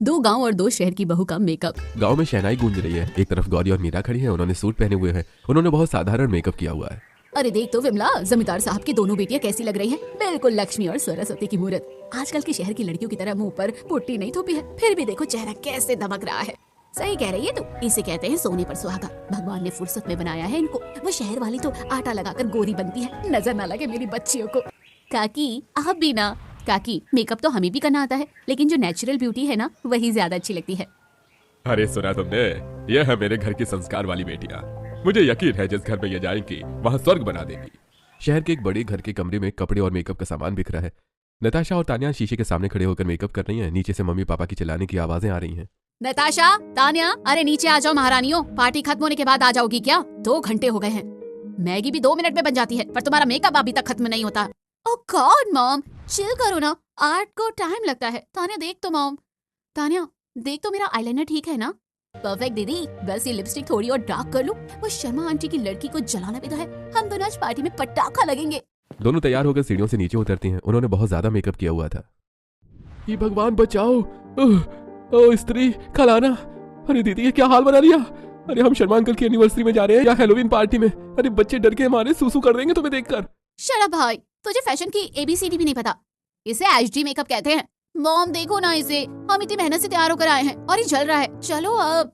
दो गांव और दो शहर की बहू का मेकअप। गांव में शहनाई गूंज रही है। एक तरफ गौरी और मीरा खड़ी है। उन्होंने सूट पहने हुए हैं। उन्होंने बहुत साधारण मेकअप किया हुआ है। अरे देख तो विमला, जमींदार साहब की दोनों बेटियां कैसी लग रही हैं। बिल्कुल लक्ष्मी और सरस्वती की मूरत। आजकल के शहर की लड़कियों की तरह मुंह पर पुट्टी नहीं थोपी है, फिर भी देखो चेहरा कैसे दमक रहा है। सही कह रही है तू। इसे कहते हैं सोने पर सुहागा। भगवान ने फुर्सत में बनाया है इनको। वो शहर वाली तो आटा लगाकर गोरी बनती है, नजर ना लगे मेरी बच्चियों को। काकी आप भी ना। काकी मेकअप तो हमें भी करना आता है, लेकिन जो नेचुरल ब्यूटी है ना वही ज्यादा अच्छी लगती है। अरे सुना तुमने, ये है मेरे घर की संस्कार वाली बेटियां। मुझे यकीन है जिस घर में ये जाएंगी वहाँ स्वर्ग बना देंगी। शहर के एक बड़े घर के कमरे में कपड़े और मेकअप का सामान बिक रहा है। नताशा और तान्या शीशे के सामने खड़े होकर मेकअप कर रही हैं। नीचे से मम्मी पापा की चिल्लाने की आवाजें आ रही हैं। नताशा, तान्या, अरे नीचे आ जाओ महारानियों। पार्टी खत्म होने के बाद आ जाओगी क्या? 2 घंटे हो गए हैं। मैगी भी 2 मिनट में बन जाती है, पर तुम्हारा मेकअप अभी तक खत्म नहीं होता। ओह गॉड मॉम, चिल करो ना। आर्ट को टाइम लगता है। तान्या देख तो मॉम, तान्या देख तो मेरा आईलाइनर ठीक है ना? परफेक्ट दीदी, बस ये लिपस्टिक थोड़ी और डार्क कर लूं। वो शर्मा आंटी की लड़की को जलाना भी तो है। हम दोनों आज पार्टी में पटाखा लगेंगे। दोनों तैयार होकर सीढ़ियों से नीचे उतरती हैं। उन्होंने बहुत ज्यादा मेकअप किया हुआ था। ये भगवान बचाओ। ओ स्त्री खलाना। अरे दीदी ये क्या हाल बना लिया। अरे हम शर्मा अंकल की एनिवर्सरी में जा रहे हैं या हेलोवीन पार्टी में। अरे बच्चे डर के हमारे सूसू कर देंगे तुम्हें देखकर। शट अप भाई, तुझे फैशन की एबीसीडी भी नहीं पता। इसे एचडी मेकअप कहते हैं। मॉम देखो ना इसे, हम इतनी मेहनत से तैयार होकर आए हैं और ये जल रहा है। चलो अब।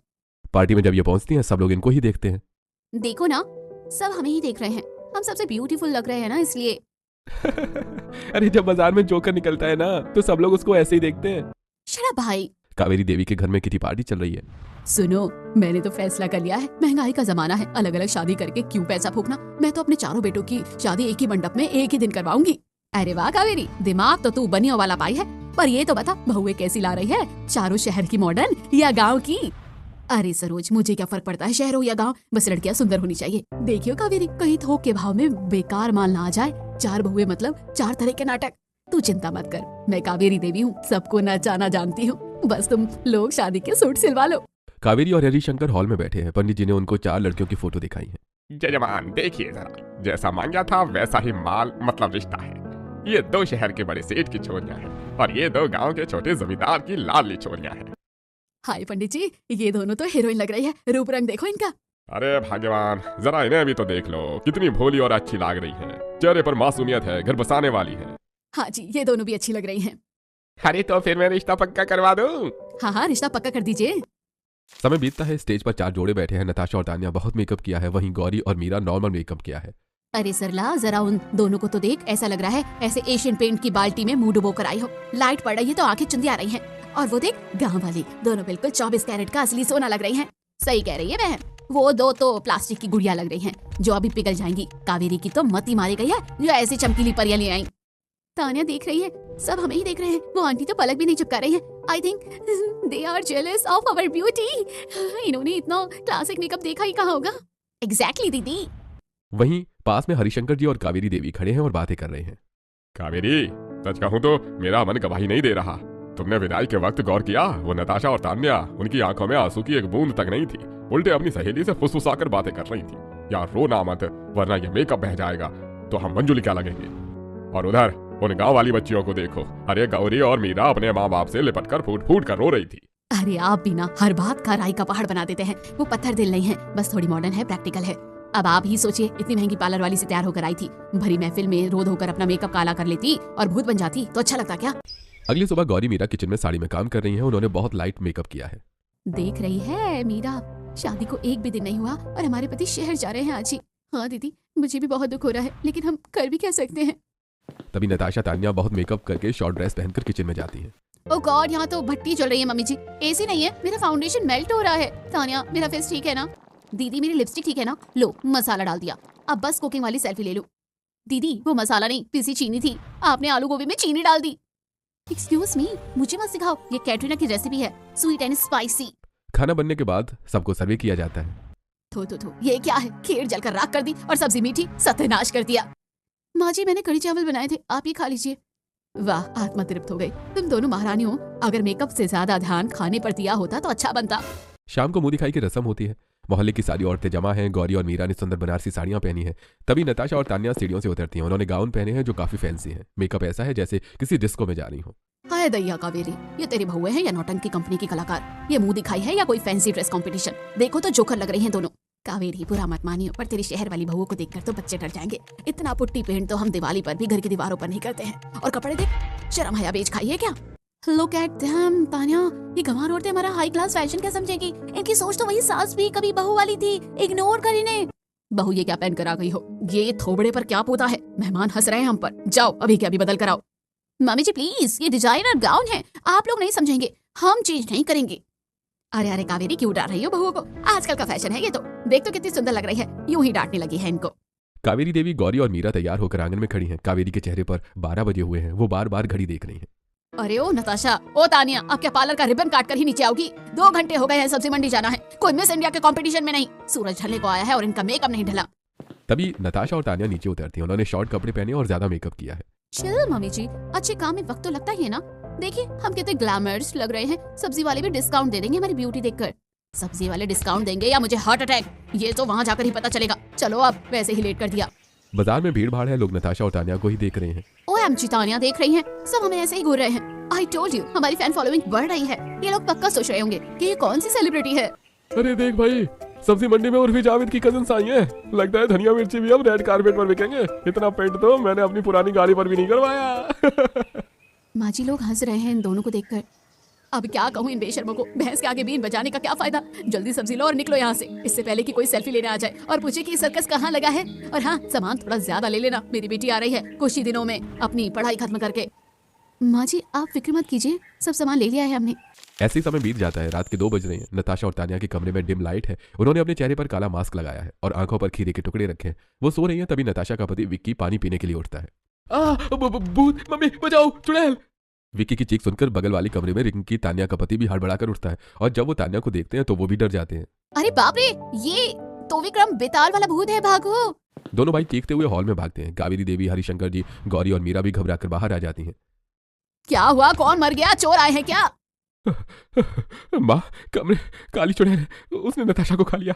पार्टी में जब ये पहुंचती हैं सब लोग इनको ही देखते हैं। देखो ना, सब हमें ही देख रहे हैं। हम सबसे ब्यूटीफुल लग रहे हैं ना, इसलिए। अरे जब बाजार में जोकर निकलता है ना तो सब लोग उसको ऐसे ही देखते हैं। शट अप भाई। कावेरी देवी के घर में किटी पार्टी चल रही है। सुनो, मैंने तो फैसला कर लिया है। महंगाई का जमाना है, अलग अलग शादी करके क्यों पैसा फूकना। मैं तो अपने चारों बेटों की शादी एक ही मंडप में एक ही दिन करवाऊंगी। अरे वाह कावेरी, दिमाग तो तू बनियों वाला पाई है। पर ये तो बता, बहुएं कैसी ला रही है? चारों शहर की मॉडर्न या गाँव की? अरे सरोज, मुझे क्या फर्क पड़ता है शहर हो या गाँव, बस लड़कियां सुंदर होनी चाहिए। देखियो कावेरी, कहीं थोक के भाव में बेकार माल ना आ जाए। 4 बहुएं मतलब 4 तरह के नाटक। तू चिंता मत कर, मैं कावेरी देवी हूँ, सबको नचाना जानती हूँ। बस तुम लोग शादी के सूट सिलवा लो। कावेरी और हरिशंकर हॉल में बैठे हैं। पंडित जी ने उनको 4 लड़कियों की फोटो दिखाई है। जजमान देखिए जरा, जैसा मांगा था वैसा ही माल मतलब रिश्ता है। ये 2 शहर के बड़े सेठ की छोरियां हैं और ये 2 गांव के छोटे जमींदार की लाडली छोरियां हैं। हाय पंडित जी, ये दोनों तो हीरोइन लग रही है। रूप रंग देखो इनका। अरे भगवान, जरा इन्हें भी तो देख लो, कितनी भोली और अच्छी लाग रही है। चेहरे पर मासूमियत है, घर बसाने वाली है। हाँ जी, ये दोनों भी अच्छी लग रही हैं। अरे तो फिर मैं रिश्ता पक्का करवा दूं। हाँ, रिश्ता पक्का कर दीजिए। समय बीतता है। स्टेज पर 4 जोड़े बैठे हैं। नताशा और तान्या बहुत मेकअप किया है, वहीं गौरी और मीरा नॉर्मल मेकअप किया है। अरे सरला, जरा उन दोनों को तो देख। ऐसा लग रहा है ऐसे एशियन पेंट की बाल्टी में मुंह डुबो कर आई हो। लाइट पड़ रही है तो आंखें चुंदी आ रही हैं। और वो देख, गांव वाली दोनों बिल्कुल 24 कैरेट का असली सोना लग रही हैं। सही कह रही है बहन। वो 2 तो प्लास्टिक की गुड़िया लग रही हैं, जो अभी पिघल जाएंगी। कावेरी की तो मती मारी गई है, जो ऐसी चमकीली परियां ले आई। तान्या देख रही है, सब हमें ही देख रहे हैं। वो आंटी तो पलक भी नहीं चिपका रही है। I think they are jealous of our beauty. इन्होंने इतना क्लासिक मेकअप देखा ही कहाँ होगा। एग्जैक्टली दीदी। वहीं पास में हरिशंकर जी और कावेरी देवी खड़े हैं और बातें कर रहे हैं। कावेरी, सच कहूं तो मेरा मन गवाही नहीं दे रहा। तुमने विदाई के वक्त गौर किया? वो नताशा और तान्या, उनकी आंखों में आंसू की एक बूंद तक नहीं थी। उल्टे अपनी सहेली से फुसफुसाकर बातें कर रही थी। यार रोना मत, वरना ये मेकअप बह जाएगा तो हम मंजुली क्या लगेंगे। और उधर उन गांव वाली बच्चियों को देखो। अरे गौरी और मीरा अपने माँ बाप से लिपटकर फूट फूट कर रो रही थी। अरे आप भी ना हर बात का राई का पहाड़ बना देते हैं। वो पत्थर दिल नहीं है, बस थोड़ी मॉडर्न है, प्रैक्टिकल है। अब आप ही सोचिए, इतनी महंगी पार्लर वाली से तैयार होकर आई थी। भरी महफिल में रो धोकर अपना मेकअप काला कर लेती और भूत बन जाती तो अच्छा लगता क्या? अगली सुबह गौरी मीरा किचन में साड़ी में काम कर रही हैं। उन्होंने बहुत लाइट मेकअप किया है। देख रही है मीरा, शादी को 1 भी दिन नहीं हुआ और हमारे पति शहर जा रहे हैं आज ही। हाँ दीदी, मुझे भी बहुत दुख हो रहा है, लेकिन हम कर भी क्या सकते हैं। तभी नताशा तान्या बहुत मेकअप करके शॉर्ट ड्रेस पहनकर किचन में जाती है। ओह गॉड, यहाँ तो भट्टी चल रही है मम्मी जी। एसी नहीं है, मेरा फाउंडेशन मेल्ट हो रहा है। तान्या, मेरा फेस ठीक है ना? दीदी मेरी लिपस्टिक ठीक है ना? लो, मसाला डाल दिया। अब बस कुकिंग वाली सेल्फी ले लो। दीदी वो मसाला नहीं, पिसी चीनी थी। आपने आलू गोभी में चीनी डाल दी। एक्सक्यूज मी, मुझे मत सिखाओ, ये कैटरीना की रेसिपी है, स्वीट एंड स्पाइसी। खाना बनने के बाद सबको सर्वे किया जाता है। थो, ये क्या है? खीर जलकर राख कर दी और सब्जी मीठी, सत्यानाश कर दिया। माँ जी, मैंने कढ़ी चावल बनाए थे, आप ये खा लीजिए। वाह, आत्मा तृप्त हो गई। तुम दोनों महारानियों, अगर मेकअप से ज्यादा ध्यान खाने पर दिया होता तो अच्छा बनता। शाम को मुंह दिखाई की रस्म होती है। मोहल्ले की सारी औरतें जमा हैं। गौरी और मीरा ने सुंदर बनारसी साड़ियां पहनी हैं। तभी नताशा और तान्या सीढ़ियों से उतरती हैं। उन्होंने गाउन पहने हैं जो काफी फैंसी हैं। मेकअप ऐसा है जैसे किसी डिस्को में जा रही हो। हाय दैया कावेरी, ये तेरी बहुएं हैं या नौटंकी कंपनी की कलाकार? ये मुंह दिखाई है या कोई फैंसी ड्रेस कंपटीशन? देखो तो जोकर लग रही हैं दोनों। कावेरी बुरा मत मानियो, पर तेरी शहर वाली बहुओं को देखकर तो बच्चे डर जाएंगे। इतना पुट्टी पेंट तो हम दिवाली पर भी घर की दीवारों पर नहीं करते हैं। और कपड़े देख, शर्म हया बेच खाई है क्या? लुक एट देम तान्या, ये गंवार औरतें हमारा हाई क्लास फैशन क्या समझेगी? इनकी सोच तो वही सास भी कभी बहू वाली थी, इग्नोर कर इन्हें। बहू ये क्या पहन कर आ गई हो? ये थोबड़े पर क्या पोता है? मेहमान हंस रहे हैं हम पर। जाओ अभी के अभी बदल कर आओ। मम्मी जी प्लीज, ये डिजाइनर गाउन है, आप लोग नहीं समझेंगे, हम चेंज नहीं करेंगे। अरे अरे कावेरी, क्यों डांट रही हो बहुओं को? आजकल का फैशन है ये तो। देख तो कितनी सुंदर लग रही है, यूं ही डांटने लगी है इनको। कावेरी देवी, गौरी और मीरा तैयार होकर आंगन में खड़ी हैं। कावेरी के चेहरे पर 12 बजे हुए हैं। वो बार बार घड़ी देख रही हैं। अरे ओ नताशा, ओ तानिया, अब क्या पार्लर का रिबन काट कर ही नीचे आओगी? 2 घंटे हो गए हैं, सब्जी मंडी जाना है, कोई मिस इंडिया के कंपटीशन में नहीं। सूरज ढलने को आया है और इनका मेकअप नहीं ढला। तभी नताशा और तानिया नीचे उतरती हैं। उन्होंने शॉर्ट कपड़े पहने और ज्यादा मेकअप किया है। चिल मम्मी जी, अच्छे काम में वक्त तो लगता ही है ना। देखिए हम कितने ग्लैमर्स लग रहे हैं। सब्जी वाले भी डिस्काउंट दे देंगे हमारी ब्यूटी देखकर। सब्जी वाले डिस्काउंट देंगे या मुझे हार्ट अटैक, ये तो वहाँ जाकर ही पता चलेगा। चलो अब, वैसे ही लेट कर दिया। बाजार में भीड़ भाड़ है। लोग नताशा और तानिया को ही देख रहे हैं। OMG तानिया देख रही हैं, सब हमें ऐसे ही घूर रहे हैं। आई टोल्ड यू, हमारी फैन फॉलोइंग बढ़ रही है। ये लोग पक्का सोच रहे होंगे कि ये कौन सी सेलिब्रिटी है। अरे देख भाई, सब्जी मंडी में उर्फी जावेद की कजिन्स आई हैं। लगता है धनिया मिर्ची भी अब रेड कारपेट पर बिकेंगे। इतना पेंट तो मैंने अपनी पुरानी गाड़ी पर भी नहीं करवाया। माँ जी लोग हंस रहे हैं इन दोनों को देखकर। अब क्या कहूँ इन बेशर्मों को, भैंस के आगे बीन बजाने का क्या फायदा। जल्दी सब्जी लो और निकलो यहाँ से, इससे पहले कि कोई सेल्फी लेने आ जाए और पूछे कि सर्कस कहाँ लगा है। और हाँ, सामान थोड़ा ज्यादा ले लेना, मेरी बेटी आ रही है कुछ ही दिनों में अपनी पढ़ाई खत्म करके। माँ जी आप फिक्र मत कीजिए, सब सामान ले लिया है हमने। ऐसे ही समय बीत जाता है। रात के 2 बज रहे हैं। नताशा और तानिया के कमरे में डिम लाइट है। उन्होंने अपने चेहरे पर काला मास्क लगाया है और आंखों पर खीरे के टुकड़े रखे हैं। वो सो रही है। तभी नताशा का पति विक्की पानी पीने के लिए उठता है। भूत, मम्मी बचाओ, चुड़ैल। विक्की की चीख सुनकर बगल वाली कमरे में रिंकी तानिया का पति भी हड़बड़ाकर उठता है। और जब वो तानिया को देखते हैं तो वो भी डर जाते हैं। अरे बाप रे, ये तो विक्रम बेताल वाला भूत है, भागो। दोनों भाई चीखते हुए हॉल में भागते हैं। कावेरी देवी, हरिशंकर जी, गौरी और मीरा भी घबराकर बाहर आ जाती हैं। क्या हुआ, कौन मर गया? चोर आए हैं क्या? माँ, कमरे काली चुड़ैल, उसने नताशा को खा लिया।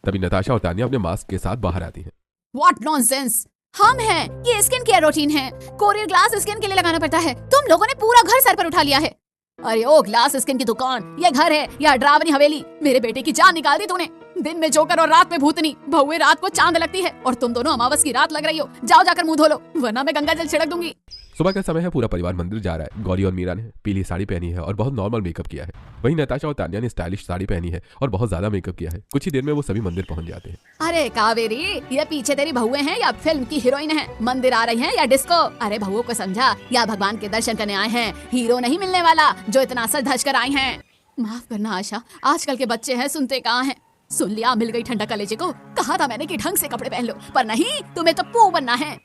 तभी नताशा और तानिया अपने मास्क के साथ बाहर आती हैं। What nonsense! हम हैं, ये स्किन केयर रूटीन है, कोरियर ग्लास स्किन के लिए लगाना पड़ता है। तुम लोगों ने पूरा घर सर पर उठा लिया है। अरे ओ ग्लास स्किन की दुकान, ये घर है या ड्रावनी हवेली? मेरे बेटे की जान निकाल दी तूने। दिन में जोकर और रात में भूतनी। बहुए रात को चांद लगती है और तुम दोनों अमावस की रात लग रही हो। जाओ जाकर मुंह धो लो, वरना मैं गंगा जल छिड़क दूंगी। सुबह का समय है। पूरा परिवार मंदिर जा रहा है। गौरी और मीरा ने पीली साड़ी पहनी है और बहुत नॉर्मल मेकअप किया है। वहीं नताशा और तानिया ने स्टाइलिश साड़ी पहनी है और बहुत ज्यादा मेकअप किया है। कुछ ही देर में वो सभी मंदिर पहुंच जाते हैं। अरे कावेरी, ये पीछे तेरी बहुएं हैं या फिल्म की हीरोइन है? मंदिर आ रही हैं या डिस्को? अरे बहुओं को समझा, या भगवान के दर्शन करने आए हैं? हीरो नहीं मिलने वाला जो इतना सज धज कर आई हैं। माफ करना आशा, आजकल के बच्चे हैं, सुनते कहाँ हैं। सुन लिया, मिल गई ठंडा कलेजे को। कहा था मैंने कि ढंग से कपड़े पहन लो, पर नहीं, तुम्हें तो पू बनना है।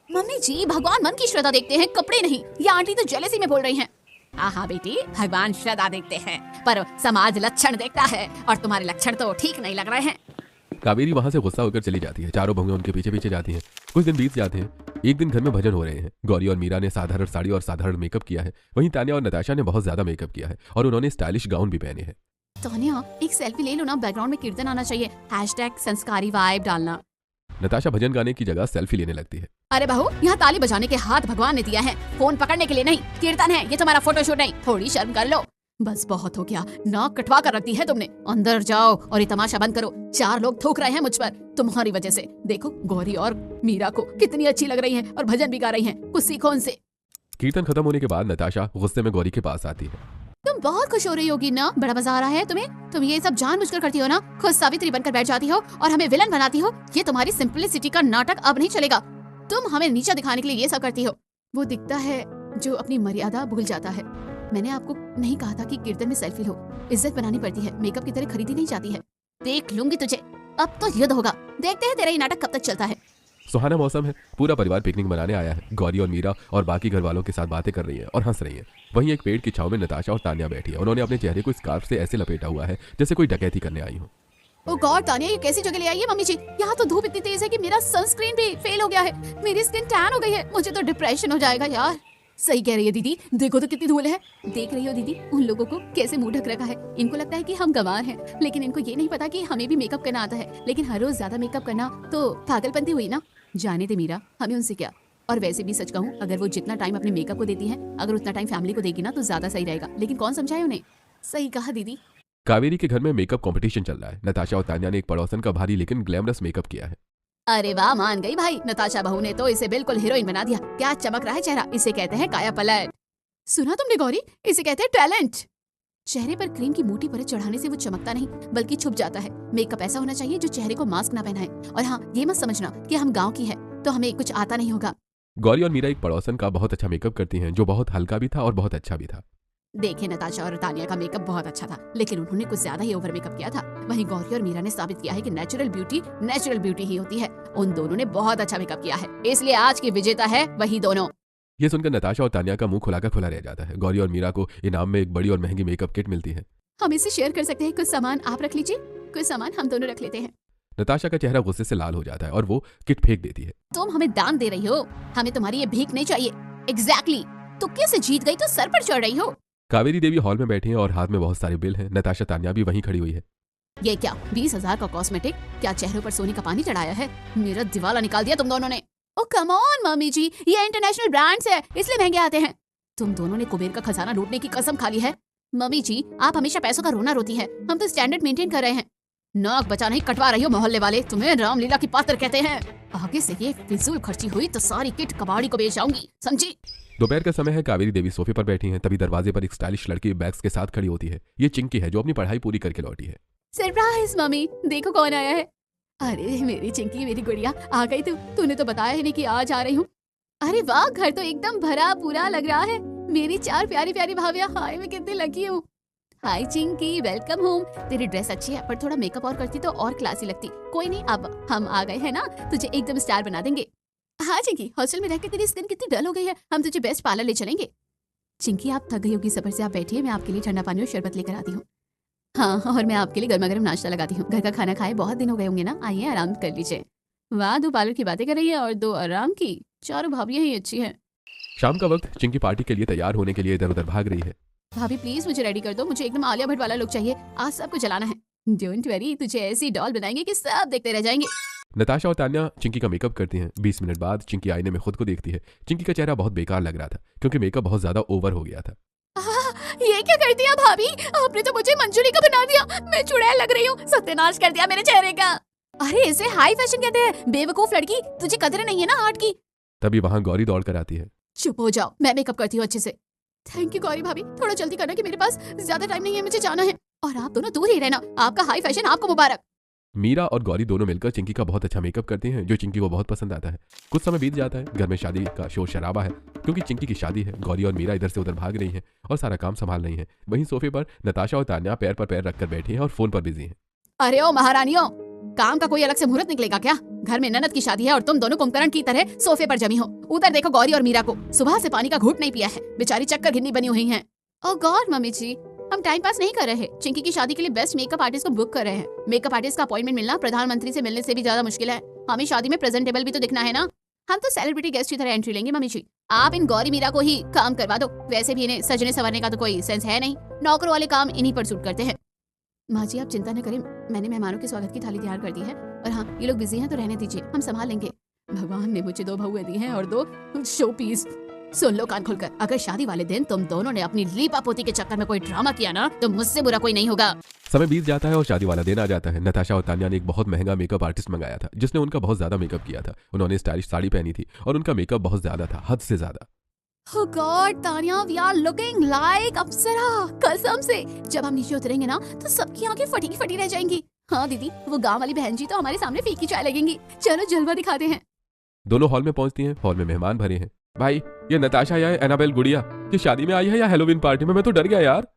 मम्मी जी, भगवान मन की श्रद्धा देखते हैं, कपड़े नहीं। ये आंटी तो जेलसी में बोल रही हैं। हाँ बेटी, भगवान श्रद्धा देखते हैं, पर समाज लक्षण देखता है और तुम्हारे लक्षण तो ठीक नहीं लग रहे हैं। कावेरी वहां से गुस्सा होकर चली जाती है। चारों बहुएं उनके पीछे पीछे जाती हैं। कुछ दिन बीत जाते हैं। एक दिन घर में भजन हो रहे हैं। गौरी और मीरा ने साधारण साड़ी और साधारण मेकअप किया है। वहीं तानिया और नताशा ने बहुत ज्यादा मेकअप किया है और उन्होंने स्टाइलिश गाउन भी पहने हैं। तानिया, एक सेल्फी ले लो ना, बैकग्राउंड में कीर्तन आना चाहिए। #संस्कारी वाइब डालना। नताशा भजन गाने की जगह सेल्फी लेने लगती है। अरे बहू, यहाँ ताली बजाने के हाथ भगवान ने दिया है, फोन पकड़ने के लिए नहीं। कीर्तन है, ये तुम्हारा फोटोशूट नहीं। थोड़ी शर्म कर लो। बस बहुत हो गया, नाक कटवा कर रख दी है तुमने। अंदर जाओ और ये तमाशा बंद करो। 4 लोग थूक रहे हैं मुझ पर तुम्हारी वजह से। देखो गौरी और मीरा को कितनी अच्छी लग रही हैं और भजन भी गा रही हैं। कुछ सीखो उनसे। कीर्तन खत्म होने के बाद नताशा गुस्से में गौरी के पास आती है। तुम बहुत खुश हो रही होगी ना, बड़ा मजा आ रहा है तुम्हें। तुम ये सब जानबूझकर करती हो ना, खुद सावित्री बनकर बैठ जाती हो और हमें विलन बनाती हो। ये तुम्हारी सिंपलिसिटी का नाटक अब नहीं चलेगा। तुम हमें नीचा दिखाने के लिए ये सब करती हो। वो दिखता है जो अपनी मर्यादा भूल जाता है। मैंने आपको नहीं कहा था कि कीर्तन में सेल्फी लो। इज्जत बनानी पड़ती है, मेकअप की तरह खरीदी नहीं जाती है। देख लूंगी तुझे, अब तो युद्ध होगा। देखते हैं तेरा ये नाटक कब तक चलता है। सुहाना मौसम है। पूरा परिवार पिकनिक मनाने आया है। गौरी और मीरा और बाकी घर वालों के साथ बातें कर रही हैं और हंस रही हैं। वहीं एक पेड़ की छांव में नताशा और तानिया बैठी है। उन्होंने अपने चेहरे को स्कार्फ से ऐसे लपेटा हुआ है जैसे कोई डकैती करने आई हो। ओ गॉड तानिया, ये कैसी जगह ले आई है मम्मी जी? यहाँ तो धूप इतनी तेज है कि मेरा सनस्क्रीन भी फेल हो गया है। मेरी स्किन टैन हो गई है। मुझे तो डिप्रेशन हो जाएगा यार। सही कह रही है दीदी, देखो तो कितनी धूल है। देख रही हो दीदी, उन लोगों को कैसे मुंह ढक रखा है। इनको लगता है कि हम गंवार हैं, लेकिन इनको ये नहीं पता कि हमें भी मेकअप करना आता है। लेकिन हर रोज ज्यादा मेकअप करना तो पागलपंती हुई ना। जाने दे मीरा, हमें उनसे क्या। और वैसे भी सच कहूँ, अगर वो जितना टाइम अपने मेकअप को देती है, अगर उतना टाइम फैमिली को देगी ना तो ज्यादा सही रहेगा। लेकिन कौन समझाए उन्हें? सही कहा दीदी। कावेरी के घर में मेकअप कंपटीशन चल रहा है। नताशा और तान्या ने एक पड़ोसन का भारी लेकिन ग्लैमरस मेकअप किया है। अरे वाह, मान गई भाई। नताशा बहू ने तो इसे बिल्कुल हीरोइन बना दिया। क्या चमक रहा है चेहरा, इसे कहते हैं काया पलट। सुना तुमने गौरी, इसे कहते हैं टैलेंट। चेहरे पर क्रीम की मोटी परत चढ़ाने से वो चमकता नहीं बल्कि छुप जाता है। मेकअप ऐसा होना चाहिए जो चेहरे को मास्क ना पहनाए। और हाँ, ये मत समझना कि हम गाँव की है तो हमें कुछ आता नहीं होगा। गौरी और मीरा एक पड़ोसन का बहुत अच्छा मेकअप करती हैं, जो बहुत हल्का भी था और बहुत अच्छा भी था। देखे, नताशा और तानिया का मेकअप बहुत अच्छा था, लेकिन उन्होंने कुछ ज्यादा ही ओवर मेकअप किया था। वहीं गौरी और मीरा ने साबित किया है कि नेचुरल ब्यूटी ही होती है। उन दोनों ने बहुत अच्छा मेकअप किया है, इसलिए आज की विजेता है वही दोनों। ये सुनकर नताशा और तान्या का मुंह खुलाकर खुला रह जाता है। गौरी और मीरा को इनाम में एक बड़ी और महंगी मेकअप किट मिलती है। हम इसे शेयर कर सकते हैं, कुछ सामान आप रख लीजिए, कुछ सामान हम दोनों रख लेते हैं। नताशा का चेहरा गुस्से से लाल हो जाता है और वो किट फेंक देती है। तुम हमें दान दे रही हो, हमें तुम्हारी ये भीख नहीं चाहिए। एग्जैक्टली, तुक्के से जीत गई तो सर पर चढ़ रही हो। कावेरी देवी हॉल में बैठी हैं और हाथ में बहुत सारे बिल हैं। नताशा तान्या भी वहीं खड़ी हुई है। ये क्या 20,000 का कॉस्मेटिक? क्या चेहरों पर सोने का पानी चढ़ाया है? मेरा दिवाला निकाल दिया तुम दोनों ने। ओ कम ऑन मम्मी जी, ये इंटरनेशनल ब्रांड्स है इसलिए महंगे आते हैं। तुम दोनों ने कुबेर का खजाना लूटने की कसम खा ली है। मम्मी जी, आप हमेशा पैसों का रोना रोती है, हम तो स्टैंडर्ड मेंटेन कर रहे हैं। नाक बचा नहीं कटवा रही हो मोहल्ले वाले, तुम्हें रामलीला की पात्र कहते हैं। आगे से ये फिजूल खर्ची हुई तो सारी किट कबाड़ी को बेच जाऊंगी, समझी? दोपहर का समय है। कावेरी देवी सोफे पर बैठी हैं। तभी दरवाजे पर एक स्टाइलिश लड़की बैग्स के साथ खड़ी होती है। ये चिंकी है जो अपनी पढ़ाई पूरी करके लौटी है। सरप्राइज मम्मी, देखो कौन आया है। अरे मेरी चिंकी, मेरी गुड़िया, आ गई तूने तो बताया ही नहीं कि आज आ रही हूँ। अरे वाह, घर तो एकदम भरा पूरा लग रहा है। मेरी 4 प्यारी प्यारी भाभियां, हाय मैं कितनी लकी हूँ। हाय चिंकी, वेलकम होम। तेरी ड्रेस अच्छी है पर थोड़ा मेकअप और करती तो और क्लासी लगती। कोई नहीं, अब हम आ गए हैं ना, तुझे एकदम स्टार बना देंगे। हाँ चिंकी, हॉस्टल में रहकर तेरी स्किन कितनी डल हो गई है, हम तुझे बेस्ट पार्लर ले चलेंगे। चिंकी, आप थक गई होगी सफर से, आप बैठिए, मैं आपके लिए ठंडा पानी और शरबत लेकर आती हूँ। हाँ, और मैं आपके लिए गर्मा गर्म नाश्ता लगाती हूँ। घर का खाना खाए बहुत दिन हो गए होंगे ना, आइए आराम कर लीजिए। वाह, 2 पार्लर की बातें कर रही है और 2 आराम की। चारों भाभियां ही अच्छी हैं। शाम का वक्त। चिंकी पार्टी के लिए तैयार होने के लिए इधर उधर भाग रही है। भाभी प्लीज मुझे रेडी कर दो, मुझे एकदम आलिया भट्ट वाला लुक चाहिए। आज सबको जलाना है। डोंट वरी, तुझे ऐसी डॉल बनाएंगे कि सब देखते रह जाएंगे। नताशा और तान्या चिंकी का मेकअप करती हैं। 20 मिनट बाद चिंकी आईने में खुद को देखती है। चिंकी का चेहरा बहुत बेकार लग रहा था क्योंकि मेकअप बहुत ज्यादा ओवर हो गया था। ये क्या कर दिया भाभी, आपने तो मुझे मंचूरी का बना दिया। मैं चुड़ैल लग रही हूँ, सत्यानाश कर दिया मेरे चेहरे का। अरे इसे हाई फैशन कहते हैं, बेवकूफ लड़की, तुझे कदर नहीं है ना आर्ट की। तभी वहाँ गौरी दौड़ कर आती है। चुप हो जाओ, मैं मेकअप करती हूँ अच्छे से। थैंक यू गौरी भाभी, थोड़ा जल्दी करना कि मेरे पास ज्यादा टाइम नहीं है, मुझे जाना है। और आप दोनों दूर ही रहना, आपका हाई फैशन आपको मुबारक। मीरा और गौरी दोनों मिलकर चिंकी का बहुत अच्छा मेकअप करती हैं, जो चिंकी को बहुत पसंद आता है। कुछ समय बीत जाता है। घर में शादी का शोर शराबा है क्योंकि चिंकी की शादी है। गौरी और मीरा इधर से उधर भाग रही हैं और सारा काम संभाल रही हैं। वहीं सोफे पर नताशा और तान्या पैर पर पैर रखकर बैठी हैं और फोन पर बिजी हैं। अरे ओ महारानियों, काम का कोई अलग से मुहूर्त निकलेगा क्या? घर में ननद की शादी है और तुम दोनों कुंभकर्ण की तरह सोफे पर जमी हो। उधर देखो गौरी और मीरा को, सुबह से पानी का घूंट नहीं पिया है, बेचारी चक्कर घिन्नी बनी हुई हैं। ओ गॉड मम्मी जी, हम टाइम पास नहीं कर रहे। चिंकी की शादी के लिए बेस्ट मेकअप आर्टिस्ट को बुक कर रहे हैं। मेकअप आर्टिस्ट का अपॉइंटमेंट मिलना प्रधानमंत्री से मिलने से भी ज्यादा मुश्किल है। हमें शादी में प्रेजेंटेबल भी तो दिखना है ना। हम तो सेलिब्रिटी गेस्ट की तरह एंट्री लेंगे मम्मी जी। आप इन गौरी मीरा को ही काम करवा दो। वैसे भी इन्हें सजने संवरने का तो कोई सेंस है नहीं, नौकरों वाले काम इन्हीं पर सूट करते हैं। माँ जी आप चिंता न करें, मैंने मेहमानों के स्वागत की थाली तैयार कर दी है। और हाँ, ये लोग बिजी हैं तो रहने दीजिए, हम संभाल लेंगे। भगवान ने मुझे 2 बहुएं दी हैं और 2 शो पीस। सुन लो कान खोलकर, अगर शादी वाले दिन तुम दोनों ने अपनी लीपा पोती के चक्कर में कोई ड्रामा किया ना, तो मुझसे बुरा कोई नहीं होगा। समय बीत जाता है और शादी वाला दिन आ जाता है। नताशा और तान्या ने एक बहुत महंगा मेकअप आर्टिस्ट मंगाया था, जिसने उनका बहुत ज्यादा मेकअप किया था। उन्होंने स्टाइलिश साड़ी पहनी थी और उनका मेकअप बहुत ज्यादा था, हद से ज्यादा। Oh God, Tanya, we are looking like अप्सरा, कसम से। जब हम नीचे उतरेंगे ना तो सबकी आंखें फटी फटी रह जाएंगी। हाँ दीदी, वो गांव वाली बहन जी तो हमारे सामने फीकी चाय लगेंगी। चलो जलवा दिखाते हैं। दोनों हॉल में पहुंचती हैं। हॉल में मेहमान भरे हैं। भाई, ये नताशा या एनाबेल गुड़िया की शादी में आई है या हेलोवीन पार्टी में? मैं तो डर गया यार।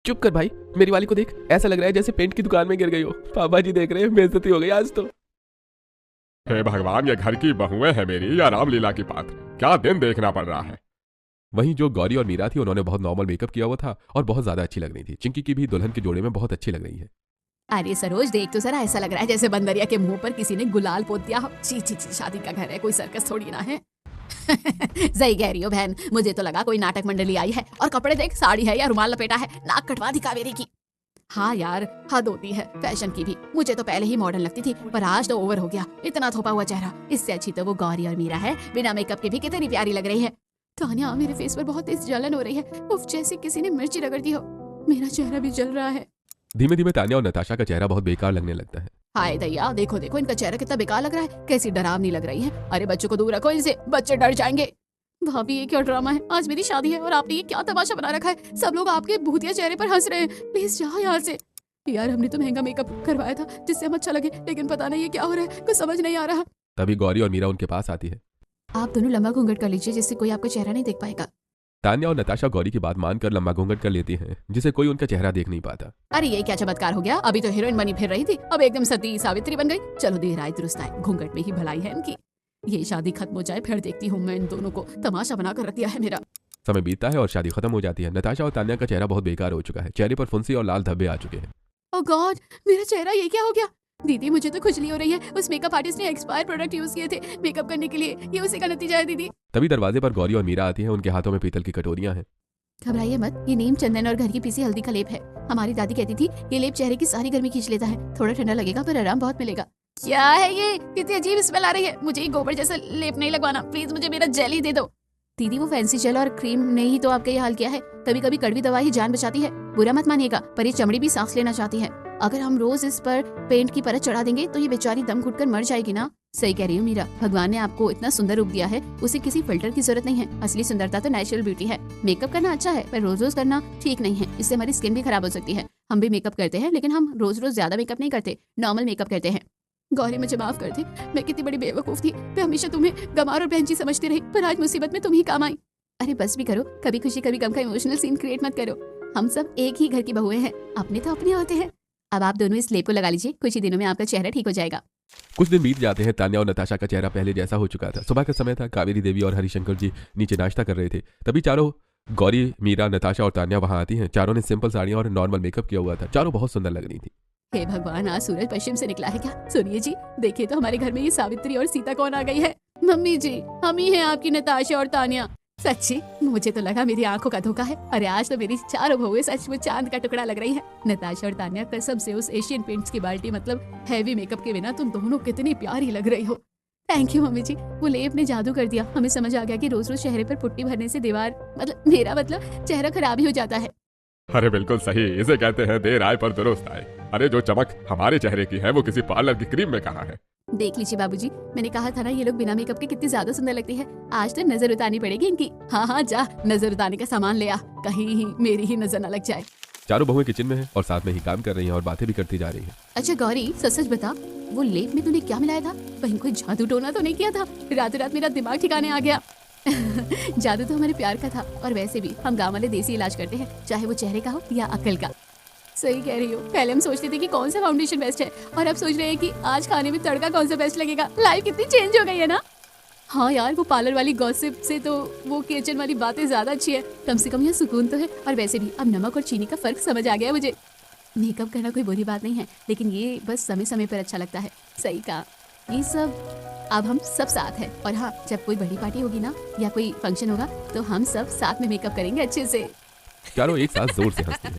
चुप कर भाई, मेरी वाली को देख, ऐसा लग रहा है जैसे पेंट की दुकान में गिर गई हो। पापा जी देख रहे हैं, बेइज्जती हो गई आज तो। हे भगवान, ये घर की बहुएं है मेरी या रामलीला की पात्र, क्या दिन देखना पड़ रहा है। वहीं जो गौरी और मीरा थी, उन्होंने बहुत नॉर्मल मेकअप किया हुआ था और बहुत ज्यादा अच्छी लग रही थी। चिंकी की भी दुल्हन के जोड़े में बहुत अच्छी लग रही है। अरे सरोज, देख तो जरा, ऐसा लग रहा है जैसे बंदरिया के मुंह पर किसी ने गुलाल पोत दिया हो। ची ची ची, शादी का घर है, कोई सर्कस थोड़ी ना है। सही कह रही हो बहन, मुझे तो लगा कोई नाटक मंडली आई है। और कपड़े देख, साड़ी है या रुमाल लपेटा है, नाक कटवा दी कावेरी की। हाँ यार, हद होती है फैशन की भी। मुझे तो पहले ही मॉडर्न लगती थी, पर आज तो ओवर हो गया। इतना थोपा हुआ चेहरा, इससे अच्छी तो वो गौरी और मीरा है, बिना मेकअप के भी कितनी प्यारी लग रही है। तान्या, मेरे फेस पर बहुत तेज जलन हो रही है, उफ, जैसे किसी ने मिर्ची रगड़ दी हो। मेरा चेहरा भी जल रहा है। धीमे धीमे तान्या और नताशा का चेहरा बहुत बेकार लगने लगता है। हाय दैया, देखो देखो इनका चेहरा कितना बेकार लग रहा है, कैसी डरावनी लग रही है। अरे बच्चों को दूर रखो इनसे, बच्चे डर जाएंगे। भाभी, ये क्या ड्रामा है? आज मेरी शादी है और आपने ये क्या तमाशा बना रखा है? सब लोग आपके भूतिया चेहरे पर हंस रहे हैं। प्लीज जाओ यहाँ से। यार, हमने तो महंगा मेकअप करवाया था जिससे हम अच्छा लगे, लेकिन पता नहीं ये क्या हो रहा है, कुछ समझ नहीं आ रहा। तभी गौरी और मीरा उनके पास आती है। आप दोनों लंबा घूंघट कर लीजिए, जिससे कोई आपका चेहरा नहीं देख पाएगा। तान्या और नताशा गौरी की बात मानकर लंबा घूंघट कर लेती हैं, जिसे कोई उनका चेहरा देख नहीं पाता। अरे ये क्या चमत्कार हो गया? अभी तो हीरोइन बनी फिर रही थी, अब एकदम सती सावित्री बन गई। चलो, देर आए दुरुस्त आए, घूंघट में ही भलाई है इनकी। ये शादी खत्म हो जाए फिर देखती हूँ मैं इन दोनों को। तमाशा बना कर रख दिया है मेरा। समय बीतता है और शादी खत्म हो जाती है। नताशा और तान्या का चेहरा बहुत बेकार हो चुका है, चेहरे पर फुंसी और लाल धब्बे आ चुके हैं। ओह गॉड, मेरा चेहरा ये क्या हो गया? दीदी, मुझे तो खुजली हो रही है। उस मेकअप आर्टिस्ट ने एक्सपायर प्रोडक्ट यूज किए थे मेकअप करने के लिए, ये उसी का नतीजा है दीदी। तभी दरवाजे पर गौरी और मीरा आती हैं, उनके हाथों में पीतल की कटोरियां हैं। घबराइए मत, ये नीम चंदन और घर की पीसी हल्दी का लेप है। हमारी दादी कहती थी ये लेप चेहरे की सारी गर्मी खींच लेता है। थोड़ा ठंडा लगेगा पर आराम बहुत मिलेगा। क्या है ये? कितनी अजीब स्मेल आ रही है। मुझे ये गोबर जैसा लेप नहीं लगवाना, प्लीज मुझे मेरा जेल ही दे दो। दीदी, वो फैंसी जेल और क्रीम ने ही तो आपका ये हाल किया है। कभी कभी कड़वी दवा ही जान बचाती है, बुरा मत मानिएगा, पर ये चमड़ी भी सांस लेना चाहती है। अगर हम रोज इस पर पेंट की परत चढ़ा देंगे तो ये बेचारी दम घुटकर मर जाएगी ना। सही कह रही हूँ मीरा, भगवान ने आपको इतना सुंदर रूप दिया है, उसे किसी फिल्टर की जरूरत नहीं है। असली सुंदरता तो नेचुरल ब्यूटी है। मेकअप करना अच्छा है, पर रोज रोज करना ठीक नहीं है, इससे हमारी स्किन भी खराब हो सकती है। हम भी मेकअप करते हैं, लेकिन हम रोज रोज ज्यादा मेकअप नहीं करते, नॉर्मल मेकअप करते हैं। गौरी, मुझे माफ कर दे, मैं कितनी बड़ी बेवकूफ थी। मैं हमेशा तुम्हें गंवार और बहन जी समझती रही, पर आज मुसीबत में तुम ही काम आई। अरे बस भी करो, कभी खुशी कभी गम का इमोशनल सीन क्रिएट मत करो। हम सब एक ही घर की बहुएं हैं, अपने तो अपने होते हैं। अब आप दोनों इस लेप को लगा लीजिए, कुछ ही दिनों में आपका चेहरा ठीक हो जाएगा। कुछ दिन बीत जाते हैं। तान्या और नताशा का चेहरा पहले जैसा हो चुका था। सुबह का समय था, कावेरी देवी और हरिशंकर जी नीचे नाश्ता कर रहे थे। तभी चारों, गौरी, मीरा, नताशा और तान्या वहां आती हैं। चारों ने सिंपल साड़ियां और नॉर्मल मेकअप किया हुआ था। चारों बहुत सुंदर लग रही थी। हे भगवान, आज सूरज पश्चिम से निकला है क्या? सुनिए जी, देखिए तो हमारे घर में ये सावित्री और सीता कौन आ गई है। मम्मी जी, हम ही हैं आपकी नताशा और तान्या। सच्ची, मुझे तो लगा मेरी आंखों का धोखा है। अरे आज तो मेरी चारों बहुएं सचमुच चांद का टुकड़ा लग रही है। नताशा और तान्या, कसम से उस एशियन पेंट्स की बाल्टी मतलब हैवी मेकअप के बिना तुम दोनों कितनी प्यारी लग रही हो। थैंक यू मम्मी जी, वो लेप ने जादू कर दिया। हमें समझ आ गया कि रोज रोज चेहरे पर पुट्टी भरने से मेरा मतलब चेहरा खराब ही हो जाता है। अरे बिल्कुल सही, इसे कहते हैं देर आए पर दुरुस्त आए। अरे जो चमक हमारे चेहरे की है वो किसी पार्लर की क्रीम में कहाँ है। देख लीजिए बाबूजी, मैंने कहा था ना ये लोग बिना मेकअप के कितनी ज्यादा सुंदर लगती है। आज तो नजर उतारनी पड़ेगी इनकी। हाँ हाँ, जा नजर उतारने का सामान ले आ, कहीं ही मेरी ही नजर न लग जाए। चारों बहुएं किचन में हैं और साथ में ही काम कर रही हैं और बातें भी करती जा रही हैं। अच्छा गौरी, सच सच बता, वो लेप में तूने क्या मिलाया था? कहीं कोई जादू टोना तो नहीं किया था? रातों रात मेरा दिमाग ठिकाने आ गया। जादू तो हमारे प्यार का था, और वैसे भी हम गाँव वाले देसी इलाज करते हैं, चाहे वो चेहरे का हो या अकल का। सही कह रही हो, पहले हम सोचते थे कि कौन सा फाउंडेशन बेस्ट है, और अब सोच रहे हैं कि आज खाने में तड़का कौन सा बेस्ट लगेगा। लाइफ कितनी चेंज हो गई है ना। हाँ यार, वो पार्लर वाली गॉसिप से तो वो किचन वाली बातें ज्यादा अच्छी है। कम से कम यहाँ सुकून तो है, और वैसे भी अब नमक और चीनी का फर्क समझ आ गया मुझे। मेकअप करना कोई बुरी बात नहीं है, लेकिन ये बस समय समय पर अच्छा लगता है। सही कहा, ये सब अब हम सब साथ हैं। और हाँ, जब कोई बड़ी पार्टी होगी ना या कोई फंक्शन होगा तो हम सब साथ में मेकअप करेंगे अच्छे से। चारों एक साथ जोर से हंसती हैं।